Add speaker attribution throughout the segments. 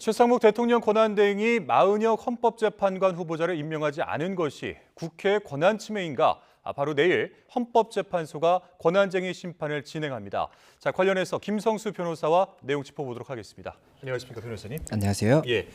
Speaker 1: 최상목 대통령 권한대행이 마은혁 헌법재판관 후보자를 임명하지 않은 것이 국회 권한 침해인가? 바로 내일 헌법재판소가 권한쟁의 심판을 진행합니다. 자, 관련해서 김성수 변호사와 내용 짚어보도록 하겠습니다. 안녕하십니까, 변호사님?
Speaker 2: 안녕하세요.
Speaker 1: 예.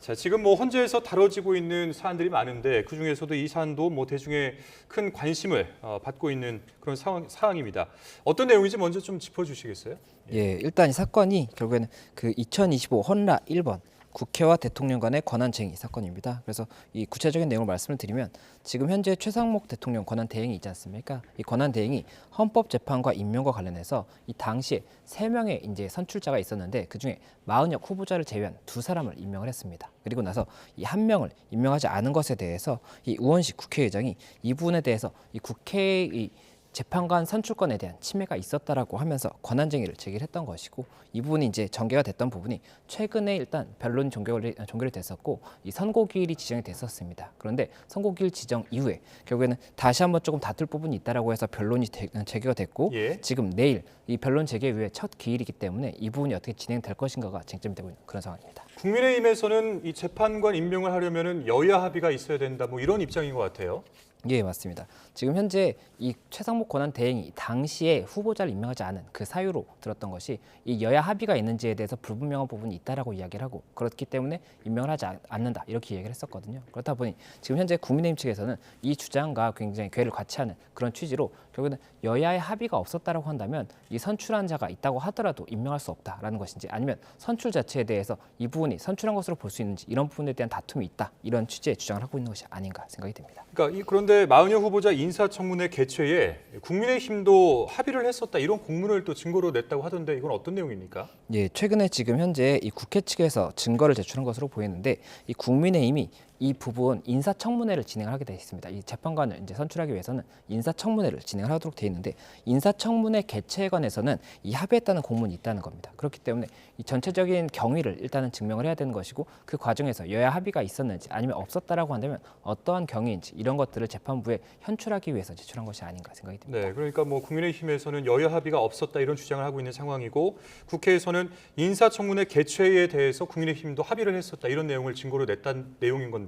Speaker 1: 자, 지금 헌재에서 다뤄지고 있는 사안들이 많은데 그 중에서도 이 사안도 대중의 큰 관심을 받고 있는 그런 사항입니다. 어떤 내용인지 먼저 좀 짚어주시겠어요?
Speaker 2: 예, 일단 이 사건이 결국에는 그 2025 헌라 1번 국회와 대통령 간의 권한쟁의 사건입니다. 그래서 이 구체적인 내용을 말씀을 드리면 지금 현재 최상목 대통령 권한대행이 있지 않습니까? 이 권한대행이 헌법재판과 임명과 관련해서 이 당시에 3명의 이제 선출자가 있었는데 그중에 마은혁 후보자를 제외한 2사람을 임명을 했습니다. 그리고 나서 이 1명을 임명하지 않은 것에 대해서 이 우원식 국회의장이 이 부분에 대해서 이 국회의 재판관 선출권에 대한 침해가 있었다라고 하면서 권한쟁의를 제기했던 것이고 이 부분이 이제 전개가 됐던 부분이 최근에 일단 변론이 종결이 됐었고 이 선고기일이 지정이 됐었습니다. 그런데 선고기일 지정 이후에 결국에는 다시 한번 조금 다툴 부분이 있다라고 해서 변론이 재개가 됐고 지금 내일 이 변론 재개 이후에 첫 기일이기 때문에 이 부분이 어떻게 진행될 것인가가 쟁점이 되고 있는 그런 상황입니다.
Speaker 1: 국민의힘에서는 이 재판관 임명을 하려면은 여야 합의가 있어야 된다, 이런 입장인 것 같아요.
Speaker 2: 예, 맞습니다. 지금 현재 이 최상목 권한대행이 당시에 후보자를 임명하지 않은 그 사유로 들었던 것이 이 여야 합의가 있는지에 대해서 불분명한 부분이 있다라고 이야기를 하고 그렇기 때문에 임명을 하지 않는다 이렇게 이야기를 했었거든요. 그렇다 보니 지금 현재 국민의힘 측에서는 이 주장과 굉장히 궤를 같이 하는 그런 취지로 결국에는 여야의 합의가 없었다라고 한다면 이 선출한 자가 있다고 하더라도 임명할 수 없다라는 것인지 아니면 선출 자체에 대해서 이 부분이 선출한 것으로 볼 수 있는지 이런 부분에 대한 다툼이 있다 이런 취지의 주장을 하고 있는 것이 아닌가 생각이 됩니다.
Speaker 1: 그러니까 그런데 마은혁 후보자 인사청문회 개최에 국민의힘도 합의를 했었다 이런 공문을 또 증거로 냈다고 하던데 이건 어떤 내용입니까?
Speaker 2: 예, 최근에 지금 현재 이 국회 측에서 증거를 제출한 것으로 보이는데 이 국민의힘이 이 부분 인사청문회를 진행을 하게 돼 있습니다. 이 재판관을 이제 선출하기 위해서는 인사청문회를 진행을 하도록 돼 있는데 인사청문회 개최에 관해서는 이 합의했다는 공문이 있다는 겁니다. 그렇기 때문에 이 전체적인 경위를 일단은 증명을 해야 되는 것이고 그 과정에서 여야 합의가 있었는지 아니면 없었다라고 한다면 어떠한 경위인지 이런 것들을 재판부에 현출하기 위해서 제출한 것이 아닌가 생각이 듭니다.
Speaker 1: 네, 그러니까 국민의힘에서는 여야 합의가 없었다 이런 주장을 하고 있는 상황이고 국회에서는 인사청문회 개최에 대해서 국민의힘도 합의를 했었다 이런 내용을 증거로 냈다는 내용인 건데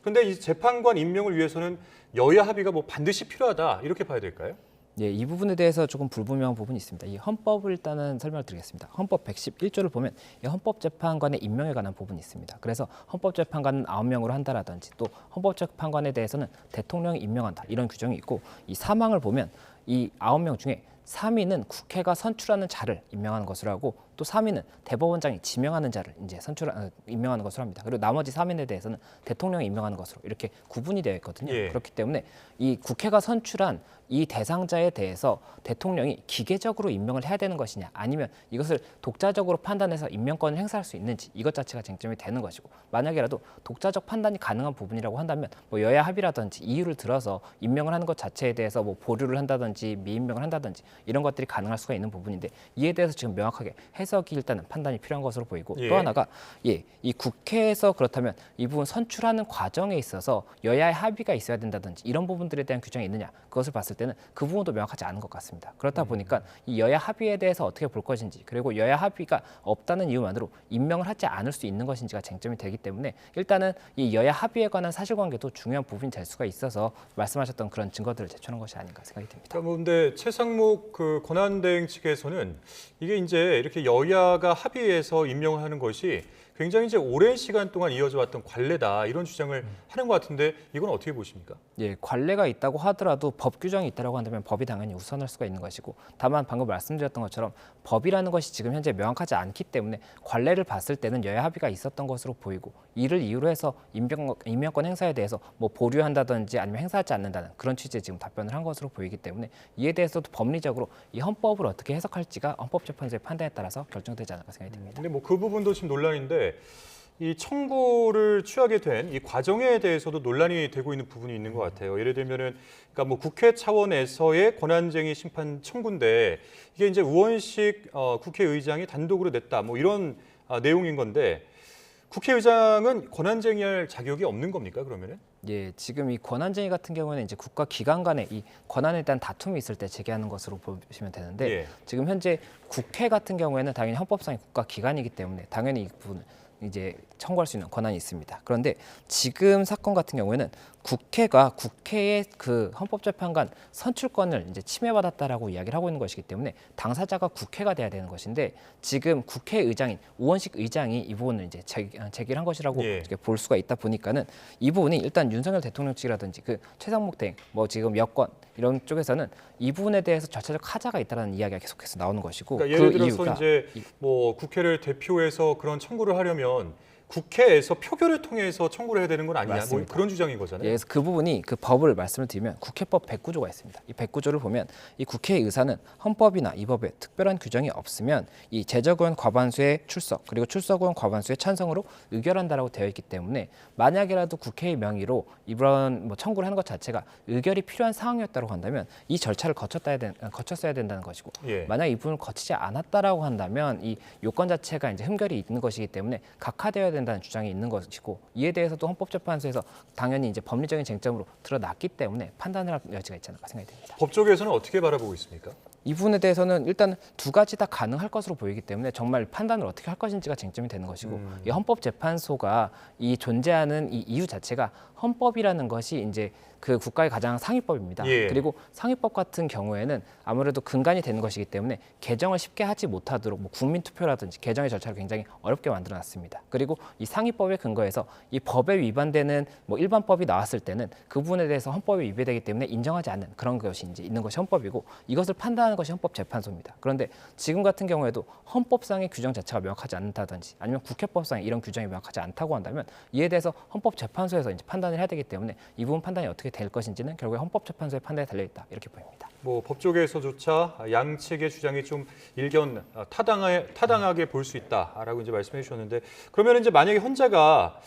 Speaker 1: 그런데 이 재판관 임명을 위해서는 여야 합의가 반드시 필요하다 이렇게 봐야 될까요?
Speaker 2: 예, 이 부분에 대해서 조금 불분명한 부분이 있습니다. 이 헌법을 일단은 설명을 드리겠습니다. 헌법 111조를 보면 이 헌법재판관의 임명에 관한 부분이 있습니다. 그래서 헌법재판관은 9명으로 한다라든지 또 헌법재판관에 대해서는 대통령이 임명한다 이런 규정이 있고 이 사망을 보면 이 9명 중에 3위는 국회가 선출하는 자를 임명하는 것으로 하고 또 3위는 대법원장이 지명하는 자를 이제 임명하는 것으로 합니다. 그리고 나머지 3인에 대해서는 대통령이 임명하는 것으로 이렇게 구분이 되어 있거든요. 그렇기 때문에 이 국회가 선출한 이 대상자에 대해서 대통령이 기계적으로 임명을 해야 되는 것이냐 아니면 이것을 독자적으로 판단해서 임명권을 행사할 수 있는지 이것 자체가 쟁점이 되는 것이고 만약에라도 독자적 판단이 가능한 부분이라고 한다면 여야 합의라든지 이유를 들어서 임명을 하는 것 자체에 대해서 보류를 한다든지 미임명을 한다든지 이런 것들이 가능할 수가 있는 부분인데 이에 대해서 지금 명확하게 해석이 일단은 판단이 필요한 것으로 보이고 또 하나가 이 국회에서 그렇다면 이 부분 선출하는 과정에 있어서 여야의 합의가 있어야 된다든지 이런 부분들에 대한 규정이 있느냐 그것을 봤을 때는 그 부분도 명확하지 않은 것 같습니다. 그렇다 보니까 이 여야 합의에 대해서 어떻게 볼 것인지 그리고 여야 합의가 없다는 이유만으로 임명을 하지 않을 수 있는 것인지가 쟁점이 되기 때문에 일단은 이 여야 합의에 관한 사실관계도 중요한 부분이 될 수가 있어서 말씀하셨던 그런 증거들을 제출한 것이 아닌가 생각이 듭니다.
Speaker 1: 그런데 최상목 권한대행 측에서는 이게 이제 이렇게 여야가 합의해서 임명을 하는 것이 굉장히 이제 오랜 시간 동안 이어져 왔던 관례다 이런 주장을 하는 것 같은데 이건 어떻게 보십니까?
Speaker 2: 예, 관례가 있다고 하더라도 법 규정이 있다고 한다면 법이 당연히 우선할 수가 있는 것이고 다만 방금 말씀드렸던 것처럼 법이라는 것이 지금 현재 명확하지 않기 때문에 관례를 봤을 때는 여야 합의가 있었던 것으로 보이고 이를 이유로 해서 임명권 행사에 대해서 보류한다든지 아니면 행사하지 않는다는 그런 취지의 지금 답변을 한 것으로 보이기 때문에 이에 대해서도 법리적으로 이 헌법을 어떻게 해석할지가 헌법재판소의 판단에 따라서 결정되지 않을까 생각이 듭니다.
Speaker 1: 근데 그 부분도 지금 논란인데 이 청구를 취하게 된 이 과정에 대해서도 논란이 되고 있는 부분이 있는 것 같아요. 예를 들면은 그러니까 국회 차원에서의 권한쟁의 심판 청구인데 이게 이제 우원식 국회의장이 단독으로 냈다 이런 내용인 건데 국회의장은 권한쟁의할 자격이 없는 겁니까 그러면은?
Speaker 2: 예, 지금 이 권한쟁의 같은 경우에는 이제 국가 기관 간의 이 권한에 대한 다툼이 있을 때 제기하는 것으로 보시면 되는데
Speaker 1: 예.
Speaker 2: 지금 현재 국회 같은 경우에는 당연히 헌법상의 국가 기관이기 때문에 당연히 이 부분을 이제 청구할 수 있는 권한이 있습니다. 그런데 지금 사건 같은 경우에는 국회가 국회의 그 헌법재판관 선출권을 이제 침해받았다라고 이야기를 하고 있는 것이기 때문에 당사자가 국회가 돼야 되는 것인데 지금 국회의장인 우원식 의장이 이 부분을 이제 제기를 한 것이라고
Speaker 1: 예.
Speaker 2: 이렇게 볼 수가 있다 보니까는 이 부분이 일단 윤석열 대통령 측이라든지 그 최상목 대행 뭐 지금 여권 이런 쪽에서는 이 부분에 대해서 절차적 하자가 있다라는 이야기가 계속해서 나오는 것이고
Speaker 1: 그러니까 예를
Speaker 2: 그
Speaker 1: 들어서
Speaker 2: 이유가
Speaker 1: 이제 뭐 국회를 대표해서 그런 청구를 하려면 국회에서 표결을 통해서 청구를 해야 되는 건 아니냐, 뭐
Speaker 2: 맞습니다.
Speaker 1: 그런 주장인 거잖아요.
Speaker 2: 예, 그래서 그 부분이 그 법을 말씀을 드리면 국회법 109조가 있습니다. 이 109조를 보면 이 국회의사는 헌법이나 이 법에 특별한 규정이 없으면 이 제적의원 과반수의 출석 그리고 출석의원 과반수의 찬성으로 의결한다라고 되어 있기 때문에 만약이라도 국회의 명의로 이런 뭐 청구를 하는 것 자체가 의결이 필요한 상황이었다고 한다면 이 절차를 거쳤어야 된다는 것이고
Speaker 1: 예.
Speaker 2: 만약 이 부분을 거치지 않았다라고 한다면 이 요건 자체가 이제 흠결이 있는 것이기 때문에 각하되어야 된다는 주장이 있는 것이고 이에 대해서도 헌법재판소에서 당연히 이제 법리적인 쟁점으로 드러났기 때문에 판단을 할 여지가 있지 않을까 생각이 됩니다.
Speaker 1: 법 쪽에서는 어떻게 바라보고 있습니까?
Speaker 2: 이 부분에 대해서는 일단 두 가지 다 가능할 것으로 보이기 때문에 정말 판단을 어떻게 할 것인지가 쟁점이 되는 것이고 이 헌법재판소가 이 존재하는 이 이유 자체가 헌법이라는 것이 이제 그 국가의 가장 상위법입니다.
Speaker 1: 예.
Speaker 2: 그리고 상위법 같은 경우에는 아무래도 근간이 되는 것이기 때문에 개정을 쉽게 하지 못하도록 뭐 국민투표라든지 개정의 절차를 굉장히 어렵게 만들어놨습니다. 그리고 이 상위법에 근거해서 이 법에 위반되는 뭐 일반법이 나왔을 때는 그 부분에 대해서 헌법이 위배되기 때문에 인정하지 않는 그런 것이 이제 있는 것이 헌법이고 이것을 판단하는 것이 헌법재판소입니다. 그런데 지금 같은 경우에도 헌법상의 규정 자체가 명확하지 않다든지 아니면 국회법상의 이런 규정이 명확하지 않다고 한다면 이에 대해서 헌법재판소에서 이제 판단을 해야 되기 때문에 이 부분 판단이 어떻게 될 것인지는 결국에 헌법재판소의 판단에 달려 있다 이렇게 보입니다.
Speaker 1: 뭐 법 쪽에서조차 양측의 주장이 좀 일견 타당하게 볼 수 있다라고 이제 말씀해 주셨는데 그러면 이제 만약에 헌재가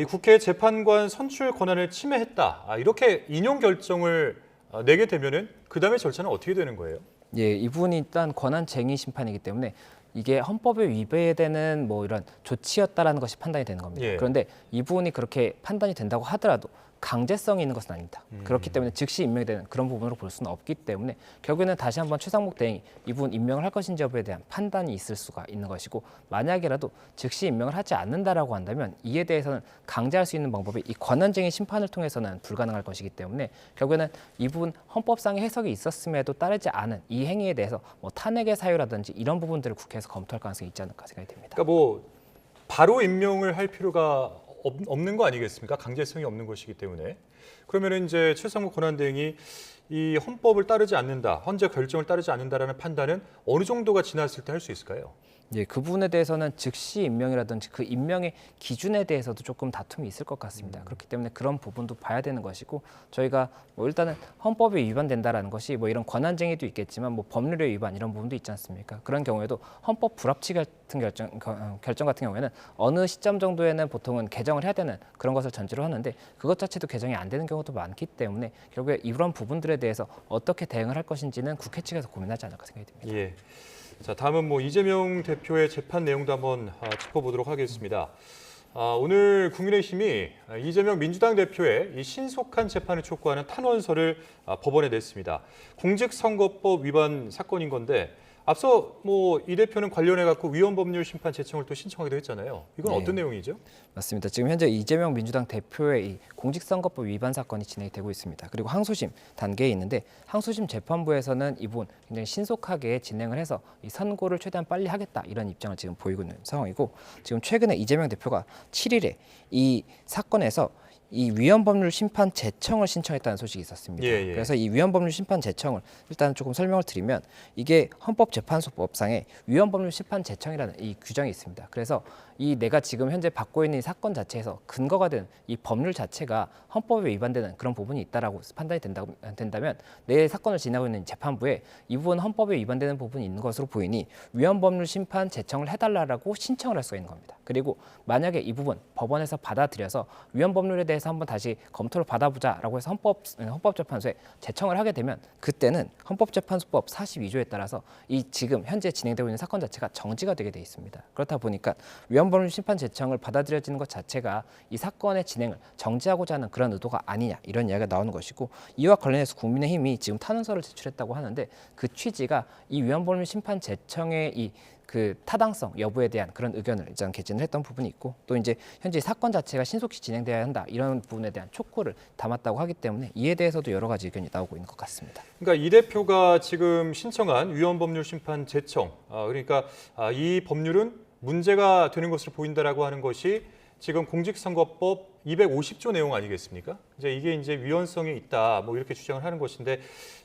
Speaker 1: 이 국회 재판관 선출 권한을 침해했다 이렇게 인용 결정을 내게 되면은 그 다음에 절차는 어떻게 되는 거예요?
Speaker 2: 예, 이 부분이 일단 권한쟁의 심판이기 때문에 이게 헌법에 위배되는 뭐 이런 조치였다라는 것이 판단이 되는 겁니다.
Speaker 1: 예.
Speaker 2: 그런데 이 부분이 그렇게 판단이 된다고 하더라도 강제성이 있는 것은 아닙니다. 그렇기 때문에 즉시 임명이 되는 그런 부분으로 볼 수는 없기 때문에 결국에는 다시 한번 최상목 대행이 이 부분 임명을 할 것인지 여부에 대한 판단이 있을 수가 있는 것이고 만약이라도 즉시 임명을 하지 않는다라고 한다면 이에 대해서는 강제할 수 있는 방법이 이 권한쟁의 심판을 통해서는 불가능할 것이기 때문에 결국에는 이 부분 헌법상의 해석이 있었음에도 따르지 않은 이 행위에 대해서 뭐 탄핵의 사유라든지 이런 부분들을 국회에서 검토할 가능성이 있지 않을까 생각이 됩니다.
Speaker 1: 그러니까 뭐 바로 임명을 할 필요가 없는 거 아니겠습니까? 강제성이 없는 것이기 때문에. 그러면 이제 최상목 권한대행이 이 헌법을 따르지 않는다, 헌재 결정을 따르지 않는다라는 판단은 어느 정도가 지났을 때 할 수 있을까요?
Speaker 2: 예, 그 부분에 대해서는 즉시 임명이라든지 그 임명의 기준에 대해서도 조금 다툼이 있을 것 같습니다. 그렇기 때문에 그런 부분도 봐야 되는 것이고 저희가 뭐 일단은 헌법에 위반된다라는 것이 뭐 이런 권한쟁의도 있겠지만 뭐 법률의 위반 이런 부분도 있지 않습니까? 그런 경우에도 헌법 불합치 같은 결정 같은 경우에는 어느 시점 정도에는 보통은 개정을 해야 되는 그런 것을 전제로 하는데 그것 자체도 개정이 안 되는 경우도 많기 때문에 결국에 이런 부분들에 대해서 어떻게 대응을 할 것인지는 국회 측에서 고민하지 않을까 생각이 듭니다.
Speaker 1: 예. 자, 다음은 뭐 이재명 대표의 재판 내용도 한번 짚어보도록 하겠습니다. 오늘 국민의힘이 이재명 민주당 대표의 이 신속한 재판을 촉구하는 탄원서를 법원에 냈습니다. 공직선거법 위반 사건인 건데 앞서 뭐 이 대표는 관련해 갖고 위헌법률 심판 제청을 또 신청하기도 했잖아요. 이건
Speaker 2: 네.
Speaker 1: 어떤 내용이죠?
Speaker 2: 맞습니다. 지금 현재 이재명 민주당 대표의 이 공직선거법 위반 사건이 진행이 되고 있습니다. 그리고 항소심 단계에 있는데 항소심 재판부에서는 이 부분 굉장히 신속하게 진행을 해서 이 선고를 최대한 빨리 하겠다 이런 입장을 지금 보이고 있는 상황이고 지금 최근에 이재명 대표가 7일에 이 사건에서 이 위헌법률 심판 제청을 신청했다는 소식이 있었습니다.
Speaker 1: 예.
Speaker 2: 그래서 이 위헌법률 심판 제청을 일단 조금 설명을 드리면 이게 헌법재판소법상에 위헌법률 심판 제청이라는 이 규정이 있습니다. 그래서 이 내가 지금 현재 받고 있는 이 사건 자체에서 근거가 되는 이 법률 자체가 헌법에 위반되는 그런 부분이 있다라고 판단이 된다면 내 사건을 진행하고 있는 재판부에 이 부분 헌법에 위반되는 부분이 있는 것으로 보이니 위헌법률 심판 제청을 해달라고 신청을 할 수가 있는 겁니다. 그리고 만약에 이 부분 법원에서 받아들여서 위헌 법률에 대해서 한번 다시 검토를 받아보자라고 해서 헌법재판소에 제청을 하게 되면 그때는 헌법재판소법 42조에 따라서 이 지금 현재 진행되고 있는 사건 자체가 정지가 되게 돼 있습니다. 그렇다 보니까 위헌 법률 심판 제청을 받아들여지는 것 자체가 이 사건의 진행을 정지하고자 하는 그런 의도가 아니냐 이런 이야기가 나오는 것이고 이와 관련해서 국민의힘이 지금 탄원서를 제출했다고 하는데 그 취지가 이 위헌 법률 심판 제청의 이 그 타당성 여부에 대한 그런 의견을 일단 개진을 했던 부분이 있고 또 이제 현재 사건 자체가 신속히 진행돼야 한다 이런 부분에 대한 촉구를 담았다고 하기 때문에 이에 대해서도 여러 가지 의견이 나오고 있는 것 같습니다.
Speaker 1: 그러니까 이 대표가 지금 신청한 위헌 법률 심판 제청, 그러니까 이 법률은 문제가 되는 것으로 보인다라고 하는 것이 지금 공직선거법 250조 내용 아니겠습니까? 이게 이제 위헌성이 있다, 뭐 이렇게 주장을 하는 것인데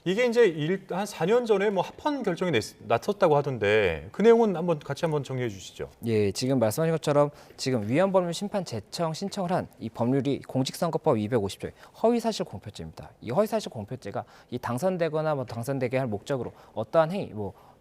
Speaker 1: 이게 이제 한 4년 전에 뭐 합헌 결정이 났었다고 하던데 그 내용은 같이 한번 정리해 주시죠.
Speaker 2: 예, 지금 말씀하신 것처럼 지금 위헌 법률 심판 제청 신청을 한 이 법률이 공직선거법 250조의 허위사실 공표죄입니다. 이 허위사실 공표죄가 이 당선되거나 뭐 당선되게 할 목적으로 어떠한 행위,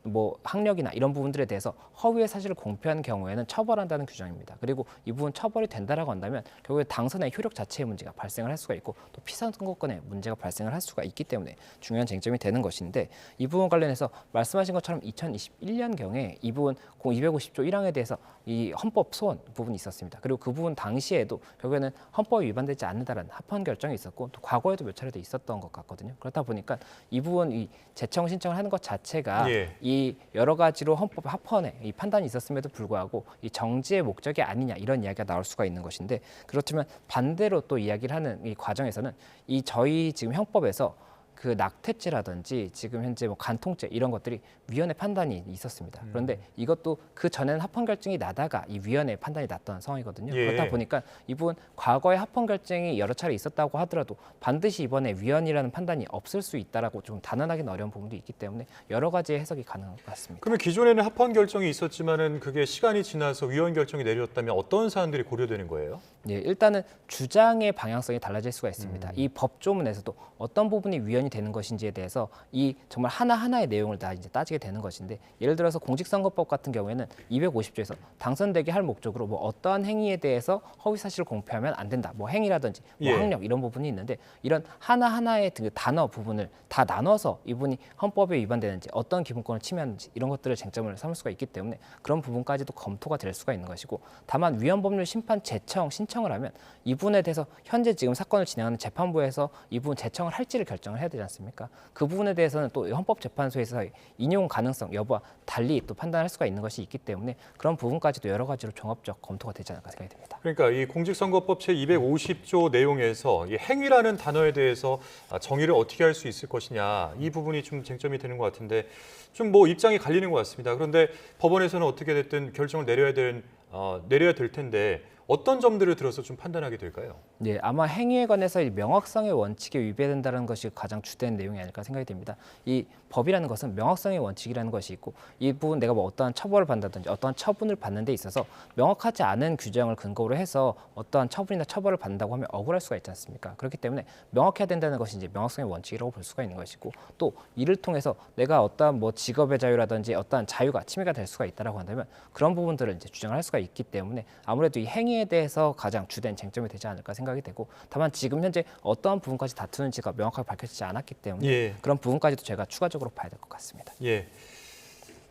Speaker 2: 뭐 학력이나 이런 부분들에 대해서 허위의 사실을 공표한 경우에는 처벌한다는 규정입니다. 그리고 이 부분 처벌이 된다라고 한다면 결국에 당선의 효력 자체의 문제가 발생을 할 수가 있고 또 피선거권의 문제가 발생을 할 수가 있기 때문에 중요한 쟁점이 되는 것인데 이 부분 관련해서 말씀하신 것처럼 2021년경에 이 부분 250조 1항에 대해서 이 헌법 소원 부분이 있었습니다. 그리고 그 부분 당시에도 결국에는 헌법이 위반되지 않는다라는 합헌 결정이 있었고 또 과거에도 몇 차례도 있었던 것 같거든요. 그렇다 보니까 이 부분 이 제청 신청을 하는 것 자체가 이 여러 가지로 헌법 합헌에 이 판단이 있었음에도 불구하고 이 정지의 목적이 아니냐 이런 이야기가 나올 수가 있는 것인데 그렇지만 반대로 또 이야기를 하는 이 과정에서는 이 저희 지금 형법에서 그 낙태죄라든지 지금 현재 뭐 간통죄 이런 것들이 위헌의 판단이 있었습니다. 그런데 이것도 그 전에는 합헌 결정이 나다가 이 위헌의 판단이 났던 상황이거든요. 그렇다 보니까 이 부분 과거에 합헌 결정이 여러 차례 있었다고 하더라도 반드시 이번에 위헌이라는 판단이 없을 수 있다라고 좀 단언하기는 어려운 부분도 있기 때문에 여러 가지의 해석이 가능한 것 같습니다.
Speaker 1: 그러면 기존에는 합헌 결정이 있었지만은 그게 시간이 지나서 위헌 결정이 내렸다면 어떤 사안들이 고려되는 거예요?
Speaker 2: 예, 일단은 주장의 방향성이 달라질 수가 있습니다. 이 법조문에서도 어떤 부분이 위헌이 되는 것인지에 대해서 이 정말 하나하나의 내용을 다 이제 따지게 되는 것인데 예를 들어서 공직선거법 같은 경우에는 250조에서 당선되게 할 목적으로 뭐 어떠한 행위에 대해서 허위 사실을 공표하면 안 된다. 뭐 행위라든지 뭐 학력 이런 부분이 있는데 이런 하나하나의 그 단어 부분을 다 나눠서 이분이 헌법에 위반되는지 어떤 기본권을 침해하는지 이런 것들을 쟁점을 삼을 수가 있기 때문에 그런 부분까지도 검토가 될 수가 있는 것이고 다만 위헌 법률 심판 제청 신청을 하면 이분에 대해서 현재 지금 사건을 진행하는 재판부에서 이분 제청을 할지를 결정을 해야 되지 않습니까? 그 부분에 대해서는 또 헌법재판소에서 인용 가능성 여부와 달리 또 판단할 수가 있는 것이 있기 때문에 그런 부분까지도 여러 가지로 종합적 검토가 되지 않을까 생각이 듭니다.
Speaker 1: 그러니까 이 공직선거법 제250조 내용에서 이 행위라는 단어에 대해서 정의를 어떻게 할 수 있을 것이냐 이 부분이 좀 쟁점이 되는 것 같은데 좀 뭐 입장이 갈리는 것 같습니다. 그런데 법원에서는 어떻게 됐든 결정을 내려야 될 텐데 어떤 점들을 들어서 좀 판단하게 될까요?
Speaker 2: 네, 아마 행위에 관해서 이 명확성의 원칙에 위배된다는 것이 가장 주된 내용이 아닐까 생각이 됩니다. 이 법이라는 것은 명확성의 원칙이라는 것이 있고 이 부분 내가 뭐 어떠한 처벌을 받는다든지 어떠한 처분을 받는 데 있어서 명확하지 않은 규정을 근거로 해서 어떠한 처분이나 처벌을 받는다고 하면 억울할 수가 있지 않습니까? 그렇기 때문에 명확해야 된다는 것이 이제 명확성의 원칙이라고 볼 수가 있는 것이고 또 이를 통해서 내가 어떠한 뭐 직업의 자유라든지 어떠한 자유가 침해가 될 수가 있다라고 한다면 그런 부분들을 이제 주장을 할 수가 있기 때문에 아무래도 이 행위에 대해서 가장 주된 쟁점이 되지 않을까 생각이 되고 다만 지금 현재 어떠한 부분까지 다투는지가 명확하게 밝혀지지 않았기 때문에 그런 부분까지도 제가 추가적으로 봐야 될 것 같습니다.
Speaker 1: 예.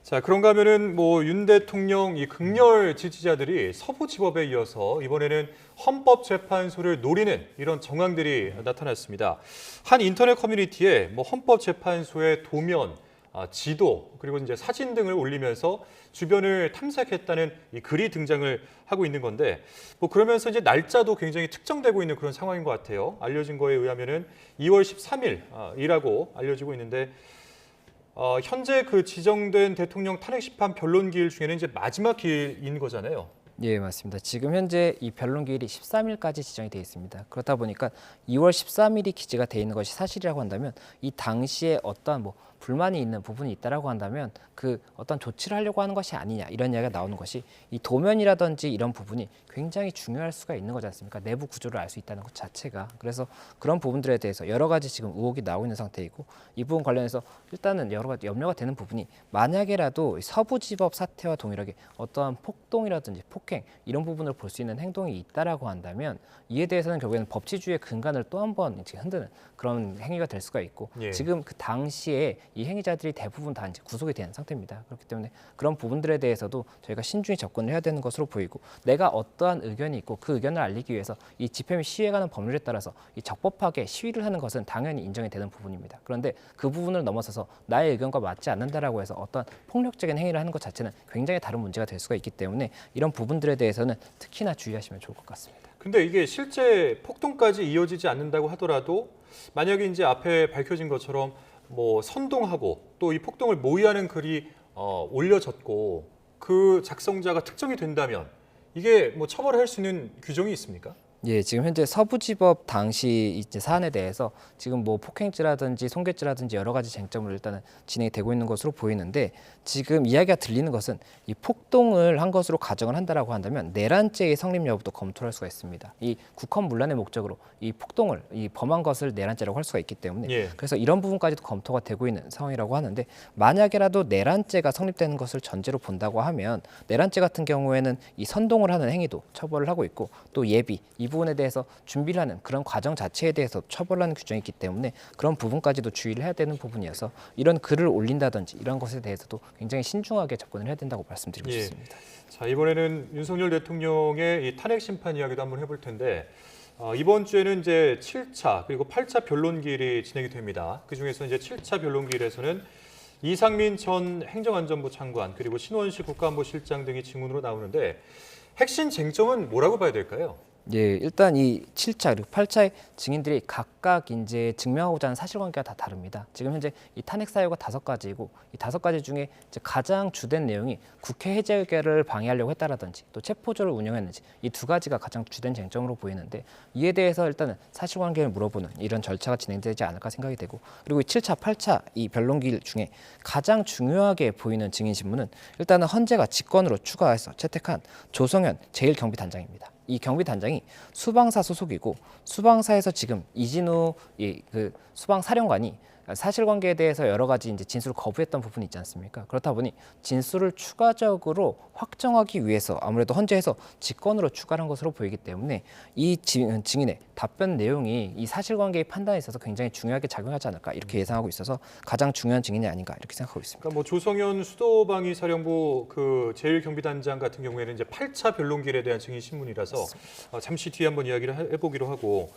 Speaker 1: 자, 그런가 하면은 뭐 윤 대통령 이 극렬 지지자들이 서부지법에 이어서 이번에는 헌법재판소를 노리는 이런 정황들이 나타났습니다. 한 인터넷 커뮤니티에 뭐 헌법재판소의 도면, 지도 그리고 이제 사진 등을 올리면서 주변을 탐색했다는 이 글이 등장을 하고 있는 건데 뭐 그러면서 이제 날짜도 굉장히 특정되고 있는 그런 상황인 것 같아요. 알려진 거에 의하면은 2월 13일이라고 알려지고 있는데 현재 그 지정된 대통령 탄핵 심판 변론 기일 중에는 이제 마지막 기일인 거잖아요.
Speaker 2: 예, 맞습니다. 지금 현재 이 변론 기일이 13일까지 지정이 되어 있습니다. 그렇다 보니까 2월 13일이 기재가 되어 있는 것이 사실이라고 한다면 이 당시에 어떠한 뭐 불만이 있는 부분이 있다라고 한다면 그 어떤 조치를 하려고 하는 것이 아니냐 이런 이야기가 나오는 것이 이 도면이라든지 이런 부분이 굉장히 중요할 수가 있는 거지 않습니까? 내부 구조를 알 수 있다는 것 자체가. 그래서 그런 부분들에 대해서 여러 가지 지금 의혹이 나오고 있는 상태이고 이 부분 관련해서 일단은 여러 가지 염려가 되는 부분이 만약에라도 서부지법 사태와 동일하게 어떠한 폭동이라든지 폭행 이런 부분을 볼 수 있는 행동이 있다라고 한다면 이에 대해서는 결국에는 법치주의의 근간을 또 한 번 흔드는 그런 행위가 될 수가 있고
Speaker 1: 예.
Speaker 2: 지금 그 당시에 이 행위자들이 대부분 다 이제 구속이 된 상태입니다. 그렇기 때문에 그런 부분들에 대해서도 저희가 신중히 접근을 해야 되는 것으로 보이고 내가 어떠한 의견이 있고 그 의견을 알리기 위해서 이 집회 및 시위에 관한 법률에 따라서 이 적법하게 시위를 하는 것은 당연히 인정이 되는 부분입니다. 그런데 그 부분을 넘어서서 나의 의견과 맞지 않는다라고 해서 어떤 폭력적인 행위를 하는 것 자체는 굉장히 다른 문제가 될 수가 있기 때문에 이런 부분들에 대해서는 특히나 주의하시면 좋을 것 같습니다.
Speaker 1: 근데 이게 실제 폭동까지 이어지지 않는다고 하더라도 만약에 이제 앞에 밝혀진 것처럼 뭐 선동하고 또 이 폭동을 모의하는 글이 올려졌고 그 작성자가 특정이 된다면 이게 뭐 처벌할 수 있는 규정이 있습니까?
Speaker 2: 예, 지금 현재 서부지법 당시 이제 사안에 대해서 지금 뭐 폭행죄라든지 손괴죄라든지 여러 가지 쟁점으로 일단은 진행이 되고 있는 것으로 보이는데 지금 이야기가 들리는 것은 이 폭동을 한 것으로 가정을 한다라고 한다면 내란죄의 성립 여부도 검토할 수가 있습니다. 이 국헌문란의 목적으로 이 폭동을 이 범한 것을 내란죄라고 할 수가 있기 때문에
Speaker 1: 예.
Speaker 2: 그래서 이런 부분까지도 검토가 되고 있는 상황이라고 하는데 만약에라도 내란죄가 성립되는 것을 전제로 본다고 하면 내란죄 같은 경우에는 이 선동을 하는 행위도 처벌을 하고 있고 또 예비 이 부분에 대해서 준비를 하는 그런 과정 자체에 대해서 처벌하는 규정이 있기 때문에 그런 부분까지도 주의를 해야 되는 부분이어서 이런 글을 올린다든지 이런 것에 대해서도 굉장히 신중하게 접근을 해야 된다고 말씀드리고
Speaker 1: 예.
Speaker 2: 싶습니다.
Speaker 1: 자, 이번에는 윤석열 대통령의 이 탄핵 심판 이야기도 한번 해볼 텐데 이번 주에는 이제 7차 그리고 8차 변론기일이 진행이 됩니다. 그중에서 이제 7차 변론기일에서는 이상민 전 행정안전부 장관 그리고 신원식 국가안보실장 등이 증인으로 나오는데 핵심 쟁점은 뭐라고 봐야 될까요?
Speaker 2: 예, 일단 이 7차 그리고 8차의 증인들이 각각 이제 증명하고자 하는 사실관계가 다 다릅니다. 지금 현재 이 탄핵 사유가 5가지이고 이 5가지 중에 이제 가장 주된 내용이 국회 해제 의결을 방해하려고 했다라든지 또 체포조를 운영했는지 이 2가지가 가장 주된 쟁점으로 보이는데 이에 대해서 일단은 사실관계를 물어보는 이런 절차가 진행되지 않을까 생각이 되고 그리고 이 7차, 8차 이 변론기일 중에 가장 중요하게 보이는 증인 신문은 일단은 헌재가 직권으로 추가해서 채택한 조성현 제1경비단장입니다. 이 경비단장이 수방사 소속이고 수방사에서 지금 이진우 그 수방사령관이 사실관계에 대해서 여러 가지 이제 진술을 거부했던 부분이 있지 않습니까? 그렇다 보니 진술을 추가적으로 확정하기 위해서 아무래도 헌재에서 직권으로 추가한 것으로 보이기 때문에 이 증인의 답변 내용이 이 사실관계의 판단에 있어서 굉장히 중요하게 작용하지 않을까 이렇게 예상하고 있어서 가장 중요한 증인이 아닌가 이렇게 생각하고 있습니다.
Speaker 1: 그러니까 뭐 조성현 수도방위 사령부 그 제1경비단장 같은 경우에는 이제 8차 변론기일에 대한 증인 신문이라서 잠시 뒤에 한번 이야기를 해보기로 하고.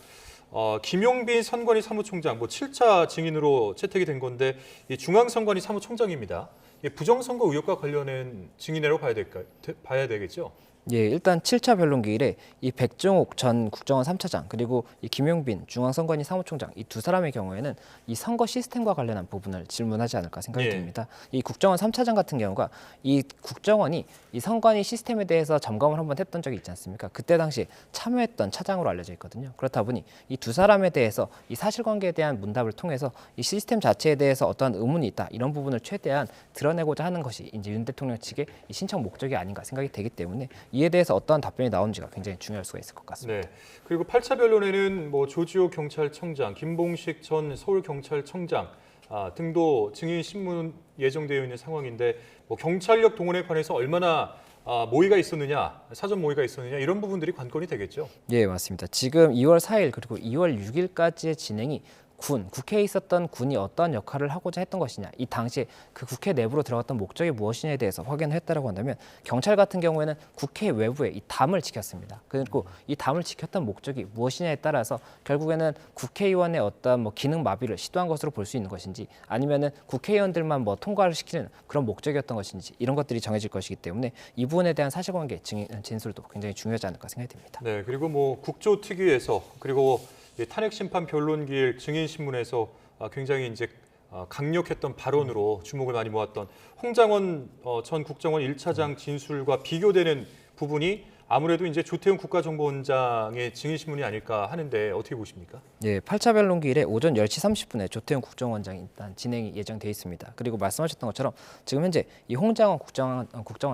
Speaker 1: 김용빈 선관위 사무총장 뭐 7차 증인으로 채택이 된 건데 이 중앙선관위 사무총장입니다. 부정선거 의혹과 관련된 증인이라고 봐야 되겠죠?
Speaker 2: 예, 일단 7차 변론기일에 이 백종욱 전 국정원 3차장 그리고 이 김용빈 중앙선관위 사무총장 이 2사람의 경우에는 이 선거 시스템과 관련한 부분을 질문하지 않을까 생각이 듭니다. 이 국정원 3차장 같은 경우가 이 국정원이 이 선관위 시스템에 대해서 점검을 한번 했던 적이 있지 않습니까? 그때 당시 참여했던 차장으로 알려져 있거든요. 그렇다 보니 이 2사람에 대해서 이 사실관계에 대한 문답을 통해서 이 시스템 자체에 대해서 어떠한 의문이 있다 이런 부분을 최대한 드러내고자 하는 것이 이제 윤 대통령 측의 이 신청 목적이 아닌가 생각이 되기 때문에 이에 대해서 어떠한 답변이 나오는지가 굉장히 중요할 수가 있을 것 같습니다.
Speaker 1: 네. 그리고 8차 변론에는 뭐 조지호 경찰청장, 김봉식 전 서울경찰청장 등도 증인 신문 예정되어 있는 상황인데 뭐 경찰력 동원에 관해서 얼마나 모의가 있었느냐, 사전 모의가 있었느냐 이런 부분들이 관건이 되겠죠.
Speaker 2: 예, 맞습니다. 지금 2월 4일 그리고 2월 6일까지의 진행이 국회에 있었던 군이 어떠한 역할을 하고자 했던 것이냐, 이 당시에 그 국회 내부로 들어갔던 목적이 무엇이냐에 대해서 확인을 했다라고 한다면 경찰 같은 경우에는 국회 외부에 이 담을 지켰습니다. 그리고 이 담을 지켰던 목적이 무엇이냐에 따라서 결국에는 국회의원의 어떤 뭐 기능 마비를 시도한 것으로 볼 수 있는 것인지 아니면은 국회의원들만 뭐 통과를 시키는 그런 목적이었던 것인지 이런 것들이 정해질 것이기 때문에 이 부분에 대한 사실관계 진술도 굉장히 중요하지 않을까 생각이 듭니다.
Speaker 1: 네, 그리고 뭐 국조특위에서 그리고 탄핵 심판 변론기일 증인 신문에서 굉장히 이제 강력했던 발언으로 주목을 많이 모았던 홍장원 전 국정원 1차장 진술과 비교되는 부분이 아무래도 이제 조태훈 국가정보원장의 증인 신문이 아닐까 하는데 어떻게 보십니까?
Speaker 2: 예, 8차 변론기일에 오전 10시 30분에 조태훈 국정원장이 일단 진행이 예정돼 있습니다. 그리고 말씀하셨던 것처럼 지금 현재 이 홍장원 국정원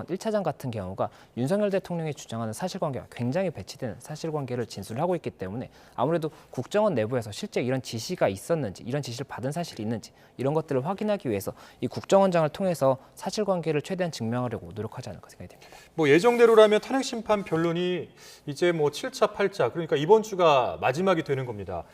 Speaker 2: 1차장 같은 경우가 윤석열 대통령이 주장하는 사실관계와 굉장히 배치되는 사실관계를 진술을 하고 있기 때문에 아무래도 국정원 내부에서 실제 이런 지시가 있었는지, 이런 지시를 받은 사실이 있는지 이런 것들을 확인하기 위해서 이 국정원장을 통해서 사실관계를 최대한 증명하려고 노력하지 않을까 생각이 됩니다.
Speaker 1: 뭐 예정대로라면 탄핵 심판 변론이 이제 뭐 7차, 8차 그러니까 이번 주가 마지막이 되는 겁니다.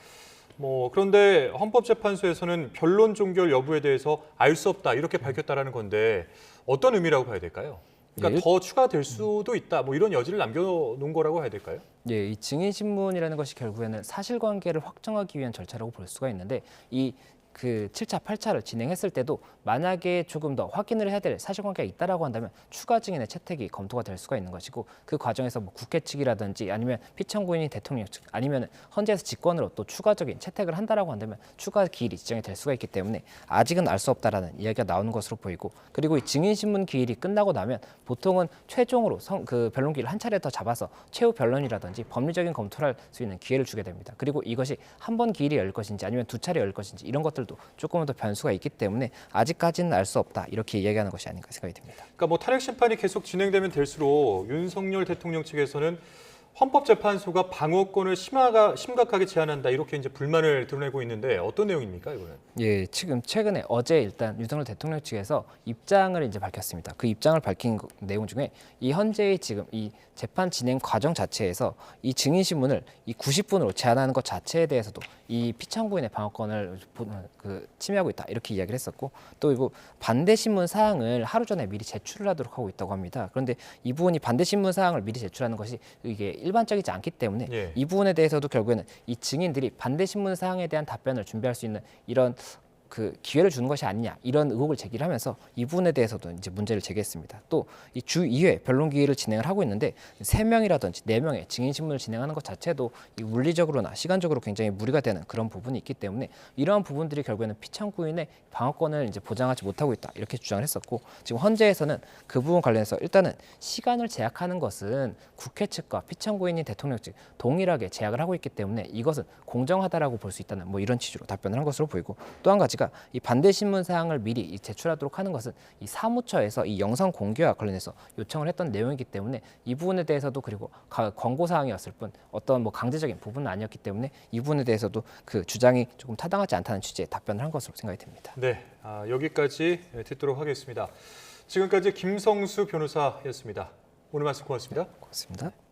Speaker 1: 뭐 그런데 헌법재판소에서는 변론 종결 여부에 대해서 알 수 없다 이렇게 밝혔다라는 건데 어떤 의미라고 봐야 될까요? 그러니까
Speaker 2: 예,
Speaker 1: 더 추가될 수도 있다 뭐 이런 여지를 남겨놓은 거라고 해야 될까요?
Speaker 2: 예, 이 증인 신문이라는 것이 결국에는 사실관계를 확정하기 위한 절차라고 볼 수가 있는데 이 7차, 8차를 진행했을 때도 만약에 조금 더 확인을 해야 될 사실관계가 있다라고 한다면 추가 증인의 채택이 검토가 될 수가 있는 것이고 그 과정에서 뭐 국회 측이라든지 아니면 피청구인이 대통령 측 아니면 헌재에서 직권으로 또 추가적인 채택을 한다라고 한다면 추가 기일이 지정이 될 수가 있기 때문에 아직은 알 수 없다라는 이야기가 나오는 것으로 보이고 그리고 이 증인 신문 기일이 끝나고 나면 보통은 최종으로 변론기를 한 차례 더 잡아서 최후 변론이라든지 법리적인 검토를 할 수 있는 기회를 주게 됩니다. 그리고 이것이 한 번 기일이 열릴 것인지 아니면 두 차례 열릴 것인지 이런 것들도 조금은 더 변수가 있기 때문에 아직까지는 알 수 없다 이렇게 이야기하는 것이 아닌가 생각이 듭니다.
Speaker 1: 그러니까 뭐 탄핵 심판이 계속 진행되면 될수록 윤석열 대통령 측에서는 헌법재판소가 방어권을 심각하게 제한한다 이렇게 이제 불만을 드러내고 있는데 어떤 내용입니까 이거는?
Speaker 2: 예, 지금 최근에 어제 일단 윤석열 대통령 측에서 입장을 이제 밝혔습니다. 그 입장을 밝힌 내용 중에 이 현재의 지금 이 재판 진행 과정 자체에서 이 증인 신문을 이 90분으로 제한하는 것 자체에 대해서도 이 피청구인의 방어권을 침해하고 있다 이렇게 이야기를 했었고 또 이거 반대 신문 사항을 하루 전에 미리 제출을 하도록 하고 있다고 합니다. 그런데 이 부분이 반대 신문 사항을 미리 제출하는 것이 이게 일반적이지 않기 때문에
Speaker 1: 예.
Speaker 2: 이 부분에 대해서도 결국에는 이 증인들이 반대 신문 사항에 대한 답변을 준비할 수 있는 이런 기회를 주는 것이 아니냐 이런 의혹을 제기를 하면서 이 부분에 대해서도 이제 문제를 제기했습니다. 또 이 주 2회 변론 기일을 진행을 하고 있는데 3명이라든지 4명의 증인 신문을 진행하는 것 자체도 이 물리적으로나 시간적으로 굉장히 무리가 되는 그런 부분이 있기 때문에 이러한 부분들이 결국에는 피청구인의 방어권을 이제 보장하지 못하고 있다 이렇게 주장을 했었고 지금 헌재에서는 그 부분 관련해서 일단은 시간을 제약하는 것은 국회 측과 피청구인인 대통령 측 동일하게 제약을 하고 있기 때문에 이것은 공정하다라고 볼 수 있다는 뭐 이런 취지로 답변을 한 것으로 보이고 또 한 가지가 이 반대 신문 사항을 미리 제출하도록 하는 것은 이 사무처에서 이 영상 공개와 관련해서 요청을 했던 내용이기 때문에 이 부분에 대해서도 그리고 권고 사항이었을 뿐 어떤 뭐 강제적인 부분은 아니었기 때문에 이 부분에 대해서도 그 주장이 조금 타당하지 않다는 취지의 답변을 한 것으로 생각이 됩니다.
Speaker 1: 네, 여기까지 듣도록 하겠습니다. 지금까지 김성수 변호사였습니다. 오늘 말씀 고맙습니다.
Speaker 2: 고맙습니다.